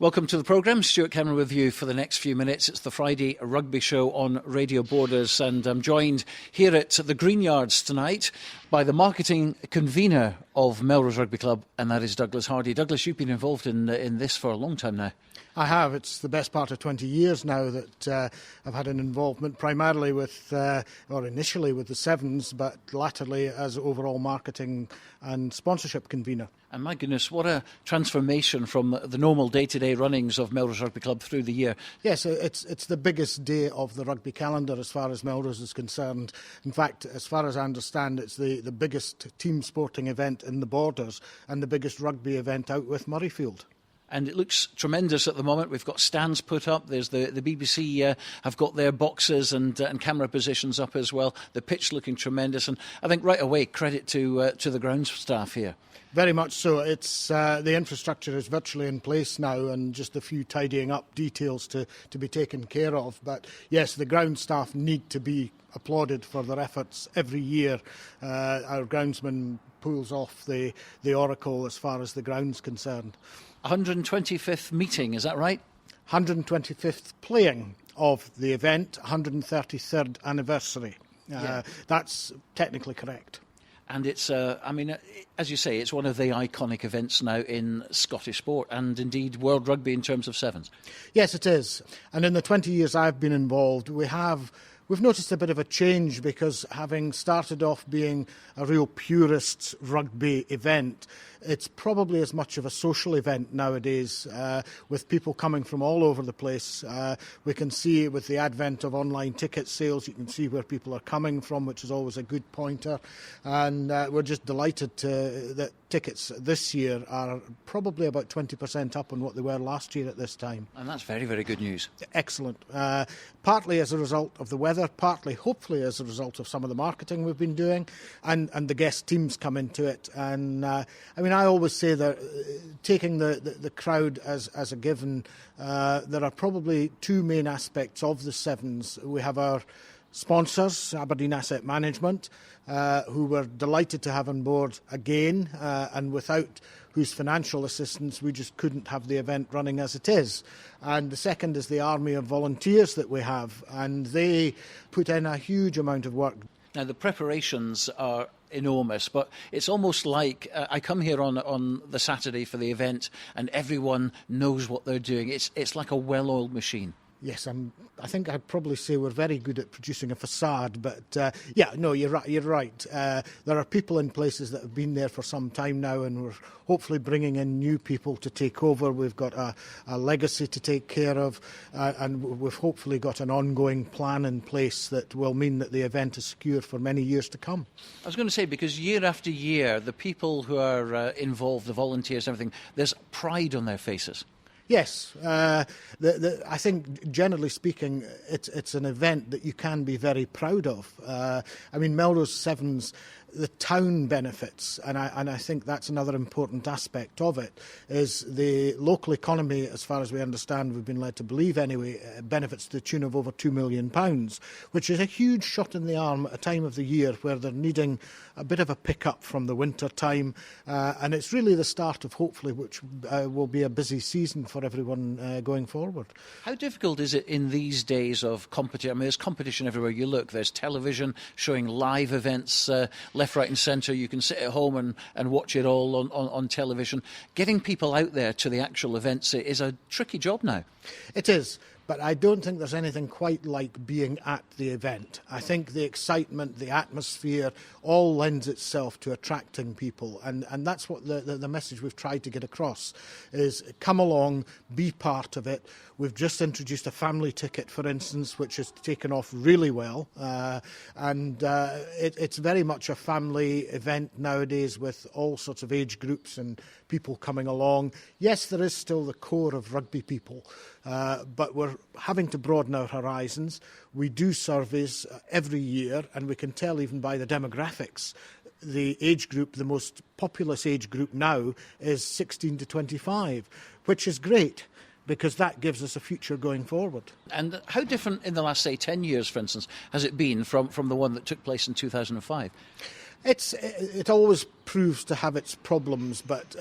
Welcome to the programme. Stuart Cameron with you for the next few minutes. It's the Friday Rugby Show on Radio Borders, and I'm joined here at the Green Yards tonight by the marketing convener of Melrose Rugby Club, and that is Douglas Hardie. Douglas, you've been involved in this for a long time now. I have. It's the best part of 20 years now that I've had an involvement, primarily with, or initially with the Sevens, but latterly as overall marketing and sponsorship convener. And my goodness, what a transformation from the normal day-to-day runnings of Melrose Rugby Club through the year. Yes, it's the biggest day of the rugby calendar as far as Melrose is concerned. In fact, as far as I understand, it's the biggest team sporting event in the Borders and the biggest rugby event out with Murrayfield. And it looks tremendous at the moment. We've got stands put up. There's the BBC have got their boxes and camera positions up as well. The pitch looking tremendous. And I think right away, credit to the grounds staff here. Very much so. It's the infrastructure is virtually in place now, and just a few tidying up details to be taken care of. But yes, the ground staff need to be applauded for their efforts every year. Our groundsman pulls off the oracle as far as the ground's concerned. 125th meeting, is that right? 125th playing of the event, 133rd anniversary. That's technically correct. And it's, as you say, it's one of the iconic events now in Scottish sport and indeed world rugby in terms of sevens. Yes, it is. And in the 20 years I've been involved, we've noticed a bit of a change, because having started off being a real purist rugby event, it's probably as much of a social event nowadays, with people coming from all over the place. We can see with the advent of online ticket sales, you can see where people are coming from, which is always a good pointer. And we're just delighted that tickets this year are probably about 20% up on what they were last year at this time. And that's very, very good news. Excellent. Partly as a result of the weather, partly hopefully as a result of some of the marketing we've been doing, and the guest teams come into it. And I always say that taking the crowd as a given, there are probably two main aspects of the Sevens. We have our sponsors, Aberdeen Asset Management, who we're delighted to have on board again, and without whose financial assistance we just couldn't have the event running as it is. And the second is the army of volunteers that we have, and they put in a huge amount of work. Now, the preparations are enormous, but it's almost like I come here on the Saturday for the event and everyone knows what they're doing. It's like a well-oiled machine. Yes, I think I'd probably say we're very good at producing a facade, but you're right. There are people in places that have been there for some time now, and we're hopefully bringing in new people to take over. We've got a legacy to take care of, and we've hopefully got an ongoing plan in place that will mean that the event is secure for many years to come. I was going to say, because year after year, the people who are involved, the volunteers, everything, there's pride on their faces. Yes, I think generally speaking, it's an event that you can be very proud of. Melrose Sevens, the town benefits, and I think that's another important aspect of it, is the local economy, as far as we understand, we've been led to believe anyway, benefits to the tune of over £2 million, which is a huge shot in the arm at a time of the year where they're needing a bit of a pick-up from the winter time, and it's really the start of hopefully which will be a busy season for everyone going forward. How difficult is it in these days of competition? There's competition everywhere you look. There's television showing live events left, right and centre. You can sit at home and watch it all on television. Getting people out there to the actual events is a tricky job now. It is. But I don't think there's anything quite like being at the event. I think the excitement, the atmosphere, all lends itself to attracting people. And that's what the message we've tried to get across is: come along, be part of it. We've just introduced a family ticket, for instance, which has taken off really well. It's very much a family event nowadays, with all sorts of age groups and people coming along. Yes, there is still the core of rugby people, but we're having to broaden our horizons. We do surveys every year, and we can tell even by the demographics, the age group, the most populous age group now is 16 to 25, which is great, because that gives us a future going forward. And how different in the last, say, 10 years, for instance, has it been from the one that took place in 2005? It always proves to have its problems, but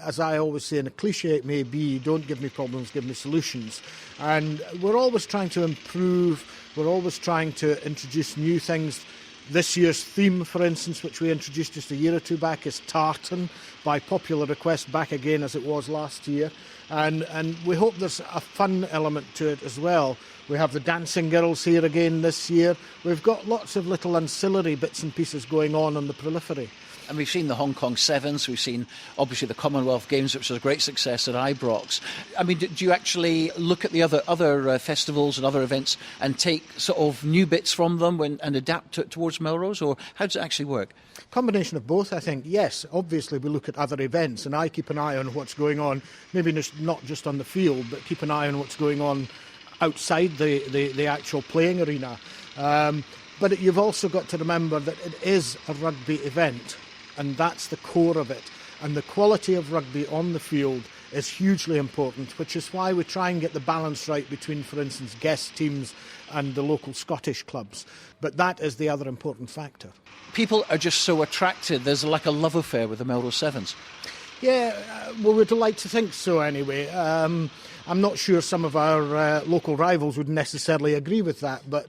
as I always say, and a cliche it may be, don't give me problems, give me solutions. And we're always trying to improve, we're always trying to introduce new things. This year's theme, for instance, which we introduced just a year or two back, is tartan, by popular request, back again as it was last year. And we hope there's a fun element to it as well. We have the dancing girls here again this year. We've got lots of little ancillary bits and pieces going on the periphery. And we've seen the Hong Kong Sevens, we've seen obviously the Commonwealth Games, which was a great success at Ibrox. I mean, do you actually look at the other festivals and other events and take sort of new bits from them and adapt it towards Melrose, or how does it actually work? Combination of both, I think. Yes, obviously we look at other events and I keep an eye on what's going on, maybe not just on the field, but keep an eye on what's going on outside the actual playing arena. But you've also got to remember that it is a rugby event, and that's the core of it. And the quality of rugby on the field is hugely important, which is why we try and get the balance right between, for instance, guest teams and the local Scottish clubs. But that is the other important factor. People are just so attracted. There's like a love affair with the Melrose Sevens. Yeah, well, we'd like to think so anyway. I'm not sure some of our local rivals would necessarily agree with that, but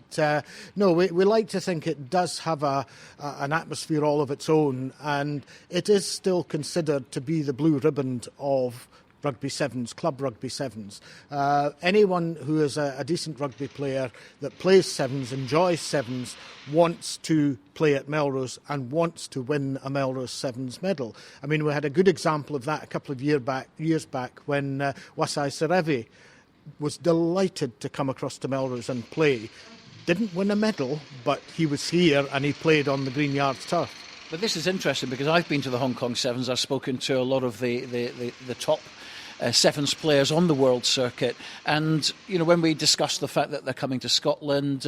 no, we like to think it does have an atmosphere all of its own, and it is still considered to be the blue ribbon of Rugby Sevens, Club Rugby Sevens. Anyone who is a decent rugby player that plays Sevens, enjoys Sevens, wants to play at Melrose and wants to win a Melrose Sevens medal. I mean, we had a good example of that a couple of years back when Wasai Serevi was delighted to come across to Melrose and play. Didn't win a medal, but he was here and he played on the Green Yards turf. But this is interesting because I've been to the Hong Kong Sevens. I've spoken to a lot of the top Sevens players on the world circuit, and when we discuss the fact that they're coming to Scotland,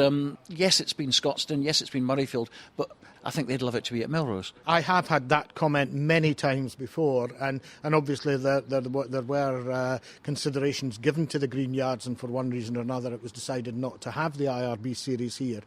yes, it's been Scotstoun, yes, it's been Murrayfield, but I think they'd love it to be at Melrose. I have had that comment many times before, and obviously there were considerations given to the Green Yards, and for one reason or another it was decided not to have the IRB series here,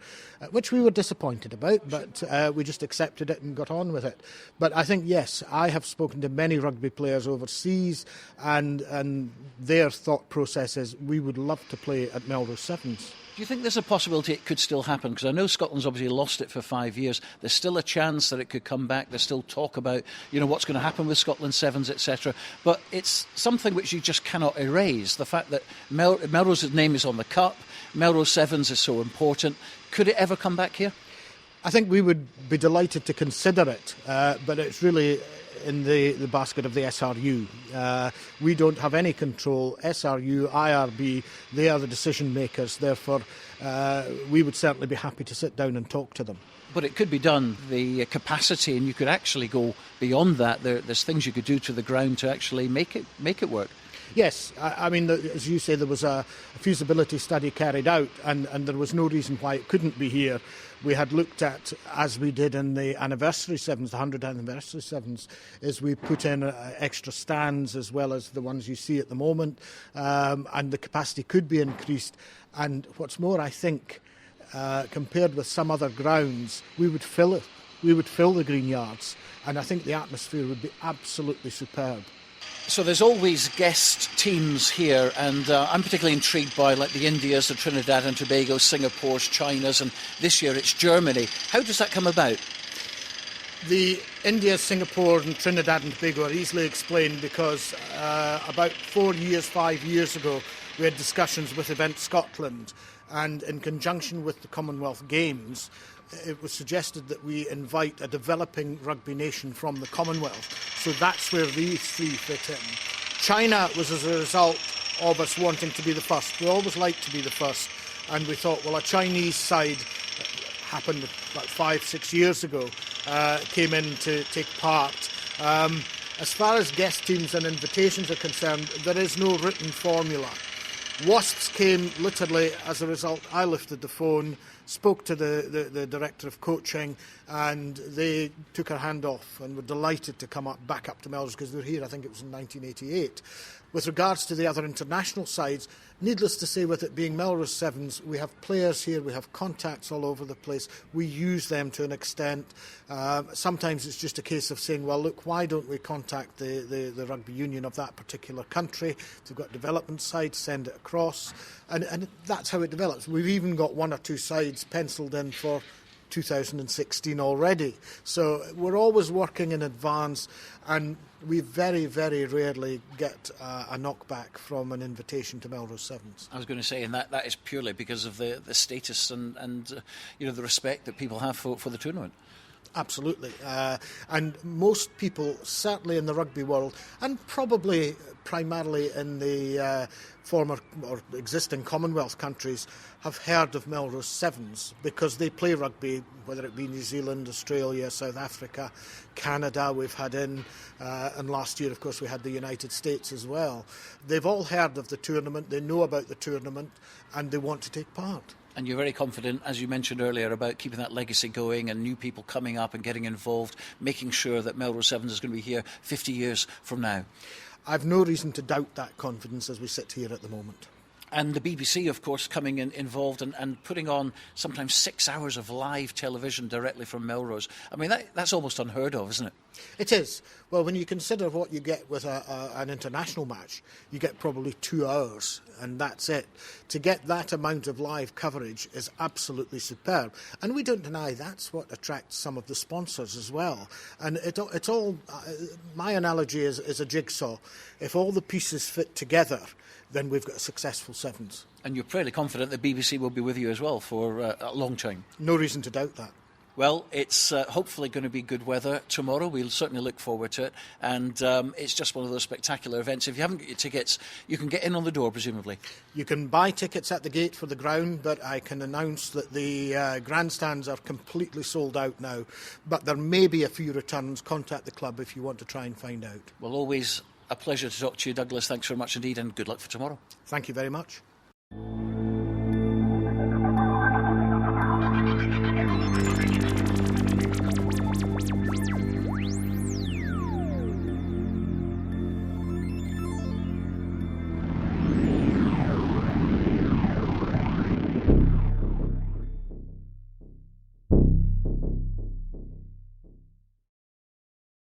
which we were disappointed about, but we just accepted it and got on with it. But I think, yes, I have spoken to many rugby players overseas, and their thought process is we would love to play at Melrose Sevens. Do you think there's a possibility it could still happen? Because I know Scotland's obviously lost it for 5 years. There's still a chance that it could come back. There's still talk about, what's going to happen with Scotland Sevens, etc. But it's something which you just cannot erase. The fact that Melrose's name is on the cup, Melrose Sevens is so important. Could it ever come back here? I think we would be delighted to consider it, but it's really in the basket of the SRU. We don't have any control. SRU, IRB, they are the decision makers. Therefore, we would certainly be happy to sit down and talk to them. But it could be done, the capacity, and you could actually go beyond that. There's things you could do to the ground to actually make it work. Yes, I mean, as you say, there was a feasibility study carried out, and there was no reason why it couldn't be here. We had looked at, as we did in the anniversary sevens, the 100th anniversary sevens, is we put in extra stands as well as the ones you see at the moment, and the capacity could be increased. And what's more, I think, compared with some other grounds, we would fill it. We would fill the Green Yards, and I think the atmosphere would be absolutely superb. So there's always guest teams here, and I'm particularly intrigued by like the Indias, the Trinidad and Tobago, Singapore's, China's, and this year it's Germany. How does that come about? The India, Singapore and Trinidad and Tobago are easily explained because about 5 years ago, we had discussions with Event Scotland, and in conjunction with the Commonwealth Games, it was suggested that we invite a developing rugby nation from the Commonwealth. So that's where these three fit in. China was as a result of us wanting to be the first. We always like to be the first, and we thought, well, a Chinese side happened about 5-6 years ago, came in to take part. As far as guest teams and invitations are concerned, there is no written formula. Wasps came literally as a result. I lifted the phone, spoke to the director of coaching, and they took her hand off and were delighted to come back up to Melrose because they were here, I think it was in 1988. With regards to the other international sides, needless to say, with it being Melrose Sevens, we have players here, we have contacts all over the place. We use them to an extent. Sometimes it's just a case of saying, well, look, why don't we contact the rugby union of that particular country? If they've got development sides, send it across. And that's how it develops. We've even got one or two sides penciled in for 2016 already. So we're always working in advance, and we very, very rarely get a knockback from an invitation to Melrose Sevens. I was going to say, and that is purely because of the status and the respect that people have for the tournament. Absolutely. And most people, certainly in the rugby world, and probably primarily in the former or existing Commonwealth countries, have heard of Melrose Sevens because they play rugby, whether it be New Zealand, Australia, South Africa, Canada we've had in, and last year, of course, we had the United States as well. They've all heard of the tournament, they know about the tournament, and they want to take part. And you're very confident, as you mentioned earlier, about keeping that legacy going and new people coming up and getting involved, making sure that Melrose Sevens is going to be here 50 years from now. I've no reason to doubt that confidence as we sit here at the moment. And the BBC, of course, coming involved and putting on sometimes 6 hours of live television directly from Melrose. I mean, that's almost unheard of, isn't it? It is. Well, when you consider what you get with an international match, you get probably 2 hours, and that's it. To get that amount of live coverage is absolutely superb. And we don't deny that's what attracts some of the sponsors as well. And it's all, my analogy is a jigsaw. If all the pieces fit together, then we've got a successful Sevens. And you're fairly confident the BBC will be with you as well for a long time? No reason to doubt that. Well, it's hopefully going to be good weather tomorrow. We'll certainly look forward to it. And it's just one of those spectacular events. If you haven't got your tickets, you can get in on the door, presumably. You can buy tickets at the gate for the ground, but I can announce that the grandstands are completely sold out now. But there may be a few returns. Contact the club if you want to try and find out. Well, always a pleasure to talk to you, Douglas. Thanks very much indeed, and good luck for tomorrow. Thank you very much.